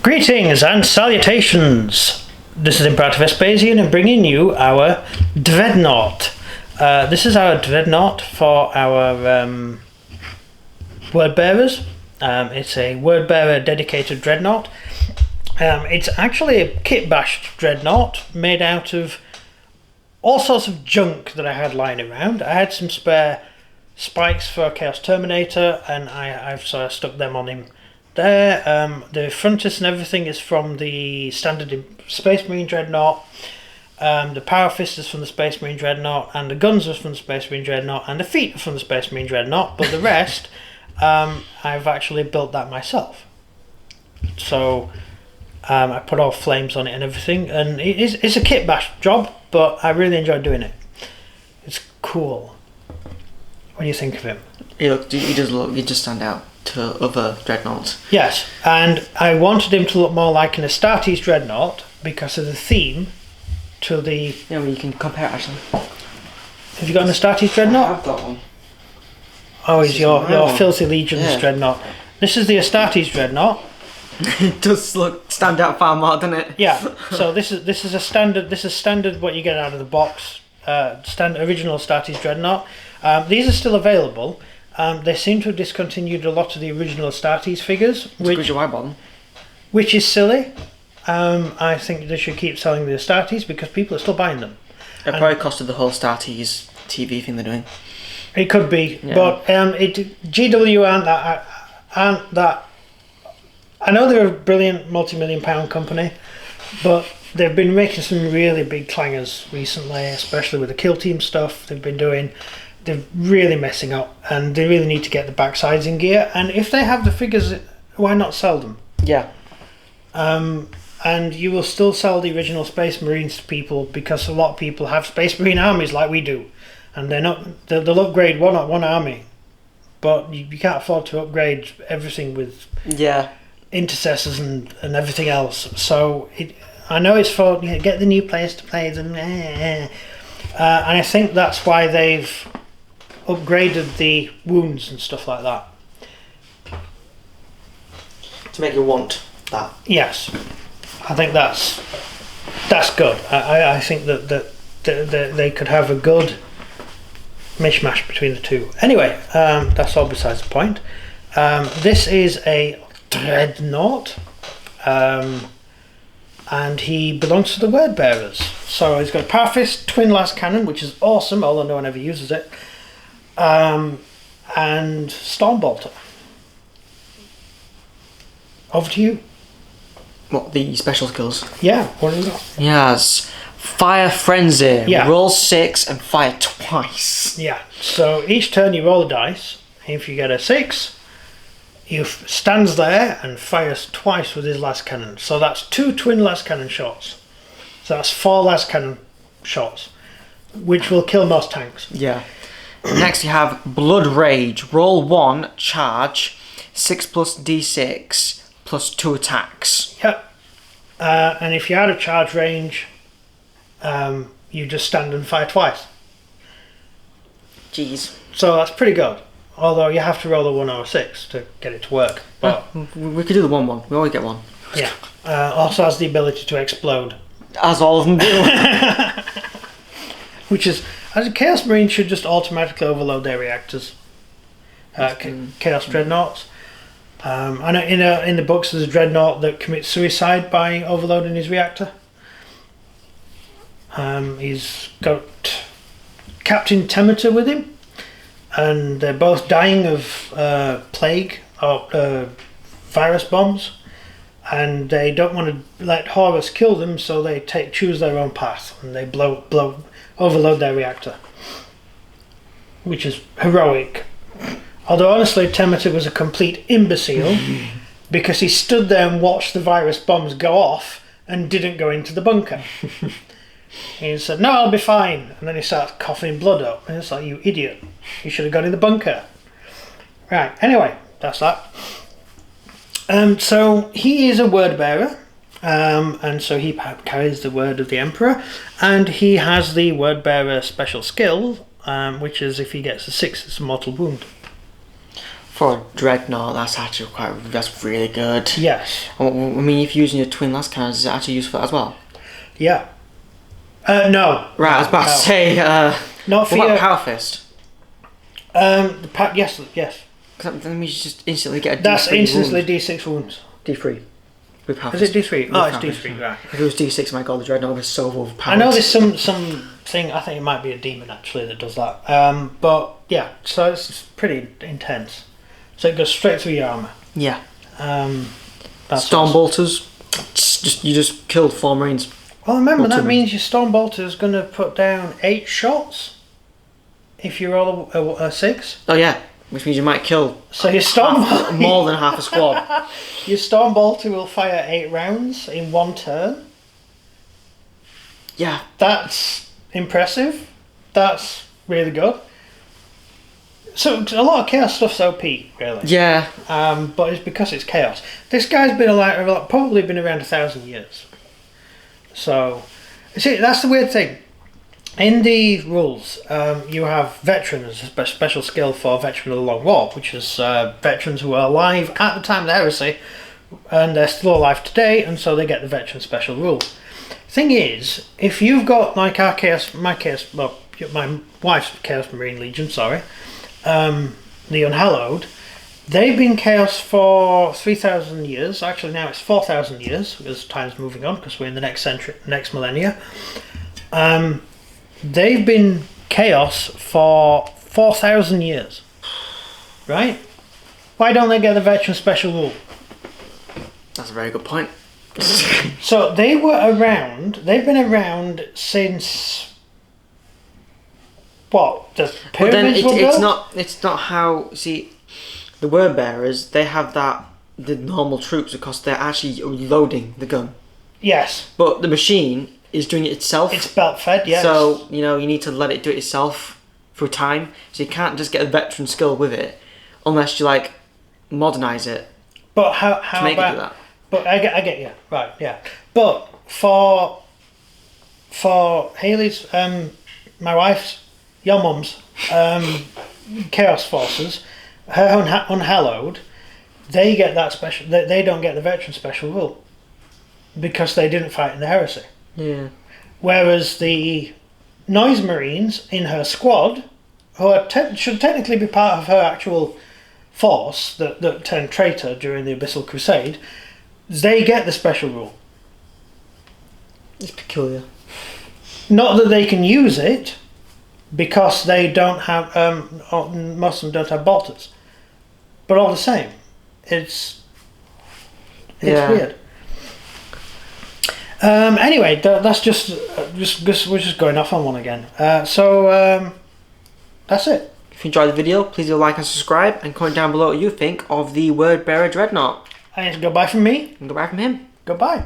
Greetings and salutations. This is Imperator Vespasian and bringing you our Dreadnaught. This is our Dreadnaught for our word bearers. It's a word bearer dedicated Dreadnaught. It's actually a kit bashed Dreadnaught made out of all sorts of junk that I had lying around. I had some spare spikes for Chaos Terminator and I've sort of stuck them on him there. The frontis and everything is from the standard Space Marine Dreadnaught. The Power Fist is from the Space Marine Dreadnaught, and the guns are from the Space Marine Dreadnaught, and the feet are from the Space Marine Dreadnaught, but the rest, I've actually built that myself. So I put all flames on it and everything, and it's a kit bash job, but I really enjoy doing it. It's cool. What do you think of him? He just stand out to other Dreadnoughts. Yes, and I wanted him to look more like an Astartes Dreadnought because of the theme to the... Yeah, well, you can compare it actually. Have you got an Astartes Dreadnought? I've got one. Oh, he's your Filthy Legions Dreadnought. This is the Astartes Dreadnought. It does stand out far more, doesn't it? Yeah. So this is a standard. This is standard what you get out of the box. Original Astartes Dreadnought. These are still available. They seem to have discontinued a lot of the original Astartes figures, which is silly. I think they should keep selling the Astartes because people are still buying them. It probably costed the whole Astartes TV thing they're doing. It could be, yeah. But GW aren't that. I know they're a brilliant multi-million-pound company, but they've been making some really big clangers recently, especially with the Kill Team stuff they've been doing. They're really messing up, and they really need to get the backsides in gear. And if they have the figures, why not sell them? Yeah. And you will still sell the original Space Marines to people because a lot of people have Space Marine armies like we do, and they'll upgrade one army, but you can't afford to upgrade everything with intercessors and everything else. So I know it's for get the new players to play them, and I think that's why they've upgraded the wounds and stuff like that to make you want that. Yes, I think that's good. I think that they could have a good mishmash between the two. Anyway, that's all besides the point. This is a Dreadnaught, and he belongs to the Word Bearers. So he's got a Power Fist, Twin Last Cannon, which is awesome, although no one ever uses it, and Stormbolter. Over to you. What, the special skills? Yeah, what have you got? Yes. Fire Frenzy. Yeah. Roll 6 and fire twice. Yeah, so each turn you roll a dice. If you get a 6, he stands there and fires twice with his last cannon. So that's 2 twin last cannon shots. So that's 4 last cannon shots, which will kill most tanks. Yeah. Next you have Blood Rage. Roll 1, charge, 6 plus d6 plus 2 attacks. Yep. And if you're out of charge range, you just stand and fire twice. Jeez. So that's pretty good. Although you have to roll a 1 or a 6 to get it to work. But we could do the 1-1. We always get one. Yeah. Also has the ability to explode. As all of them do. Which is, as a Chaos Marine should just automatically overload their reactors. Chaos Dreadnoughts. I know in the books there's a Dreadnought that commits suicide by overloading his reactor. He's got Captain Temeter with him, and they're both dying of plague or virus bombs, and they don't want to let Horus kill them, so they choose their own path and they overload their reactor, which is heroic. Although honestly, Temeter was a complete imbecile because he stood there and watched the virus bombs go off and didn't go into the bunker. He said, "No, I'll be fine," and then he starts coughing blood up, and it's like, you idiot, you should have gone in the bunker. Right, anyway, that's that. So he is a word bearer, and so he carries the word of the Emperor, and he has the word bearer special skill, which is if he gets a 6, it's a mortal wound. For a Dreadnaught, that's really good. Yes. I mean, if you're using your twin last cannons, is it actually useful as well? Yeah. No. Right, I was about to say, not for what about your... Power Fist? Yes. Because that means you just instantly get a D3 That's instantly wound. D6 wounds. D3. With Power Is Fist. it D3? With Oh, it's Power Fist. D3, right. If it was D6, my god, the Dreadnaught was so overpowered. I know there's some thing, I think it might be a demon actually that does that. But yeah, so it's pretty intense. So it goes straight through your armour. Yeah. That's Storm awesome. Bolters, you just killed 4 Marines. Well, remember, Not that too means your Storm Bolter is going to put down 8 shots if you roll a 6. Oh yeah, which means you might kill So your Storm more than half a squad. Your Storm Bolter will fire 8 rounds in 1 turn. Yeah. That's impressive. That's really good. So a lot of Chaos stuff's OP, really. Yeah. But it's because it's Chaos. This guy's been alive, probably been around 1,000 years. So, see, that's the weird thing. In the rules, you have veterans, a special skill for Veteran of the Long War, which is veterans who were alive at the time of the heresy, and they're still alive today, and so they get the veteran special rule. Thing is, if you've got like my wife's Chaos Marine Legion, sorry, the Unhallowed, they've been Chaos for 3,000 years. Actually, now it's 4,000 years because time's moving on because we're in the next century, next millennia. They've been Chaos for 4,000 years, right? Why don't they get the veteran special rule? That's a very good point. So they were around. They've been around since what? The But then pyramids were built? it's not how, see, the word bearers, they have the normal troops because they're actually loading the gun. Yes. But the machine is doing it itself. It's belt fed, yes. So, you need to let it do it itself through time. So you can't just get a veteran skill with it unless you modernize it But how to make about it do that. But I get you, right, yeah. But for Haley's, my wife's, your mum's, Chaos Forces, her Unhallowed, they get that special. They don't get the veteran special rule because they didn't fight in the heresy. Yeah. Whereas the Noise Marines in her squad, who should technically be part of her actual force that turned traitor during the Abyssal Crusade, they get the special rule. It's peculiar. Not that they can use it, because they don't have, most of them don't have bolters. But all the same, it's weird. Anyway, that's just we're just going off on one again. So that's it. If you enjoyed the video, please do like and subscribe and comment down below what you think of the word bearer Dreadnought. And goodbye from me. And goodbye from him. Goodbye.